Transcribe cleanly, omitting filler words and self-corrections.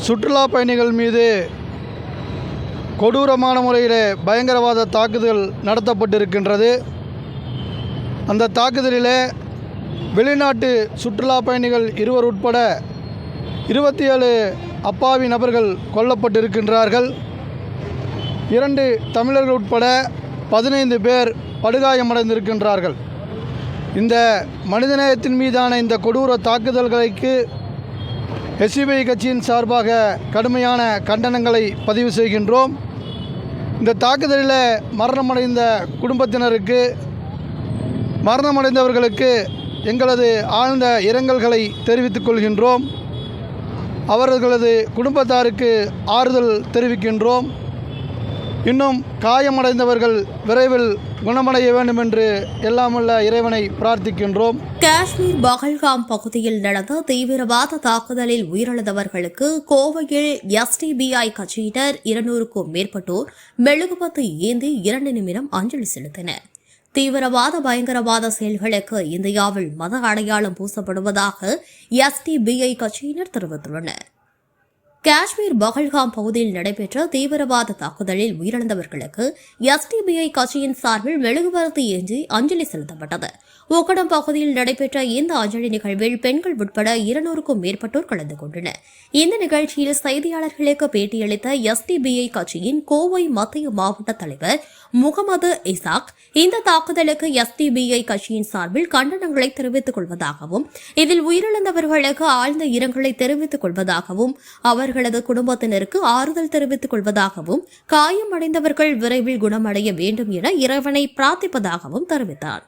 சுற்றுலா பயணிகள் மீது கொடூரமான முறையில் பயங்கரவாத தாக்குதல் நடத்தப்பட்டிருக்கின்றது. அந்த தாக்குதலிலே வெளிநாட்டு சுற்றுலா பயணிகள் 2 உட்பட 27 அப்பாவி நபர்கள் கொல்லப்பட்டிருக்கின்றார்கள். 2 தமிழர்கள் உட்பட 15 பேர் படுகாயமடைந்திருக்கின்றார்கள். இந்த மனிதநேயத்தின் மீதான இந்த கொடூர தாக்குதல்களுக்கு எஸ்டிபிஐ கட்சியின் சார்பாக கடுமையான கண்டனங்களை பதிவு செய்கின்றோம். இந்த தாக்குதலில் மரணமடைந்த குடும்பத்தினருக்கு, மரணமடைந்தவர்களுக்கு எங்களது ஆழ்ந்த இரங்கல்களை தெரிவித்துக் கொள்கின்றோம். அவர்களது குடும்பத்தாருக்கு ஆறுதல் தெரிவிக்கின்றோம். இன்னும் காயமடைந்தவர்கள் விரைவில் குணமடைய வேண்டும் என்று எல்லாமுள்ள இறைவனை பிரார்த்திக்கின்றோம். காஷ்மீர் பஹல்காம் பகுதியில் நடந்த தீவிரவாத தாக்குதலில் உயிரிழந்தவர்களுக்கு கோவையில் எஸ்டிபிஐ கட்சியினர் 200க்கும் மேற்பட்டோர் மெழுகுபத்து ஏந்தி 2 நிமிடம் அஞ்சலி செலுத்தினர். தீவிரவாத பயங்கரவாத செயல்களுக்கு இந்தியாவில் மத அடையாளம் பூசப்படுவதாக எஸ்டிபிஐ கட்சியினர் தெரிவித்துள்ளனர். காஷ்மீர் பஹல்காம் பகுதியில் நடைபெற்ற தீவிரவாத தாக்குதலில் உயிரிழந்தவர்களுக்கு எஸ்டிபிஐ கட்சியின் சார்பில் மெழுகுவர்த்தி ஏந்தி அஞ்சலி செலுத்தப்பட்டது. ஓக்கடம் பகுதியில் நடைபெற்ற இந்த அஞ்சலி நிகழ்வில் பெண்கள் உட்பட 200க்கும் மேற்பட்டோர் கலந்து கொண்டனர். இந்த நிகழ்ச்சியில் செய்தியாளர்களுக்கு பேட்டியளித்த எஸ்டிபிஐ கட்சியின் கோவை மத்திய மாவட்ட தலைவர் முகமது இசாக், இந்த தாக்குதலுக்கு எஸ்டிபிஐ கட்சியின் சார்பில் கண்டனங்களை தெரிவித்துக் கொள்வதாகவும், இதில் உயிரிழந்தவர்களுக்கு ஆழ்ந்த இரங்கலை தெரிவித்துக் கொள்வதாகவும், அவர்களது குடும்பத்தினருக்கு ஆறுதல் தெரிவித்துக் கொள்வதாகவும், காயமடைந்தவர்கள் விரைவில் குணமடைய வேண்டும் என இறைவனை பிரார்த்திப்பதாகவும் தெரிவித்தார்.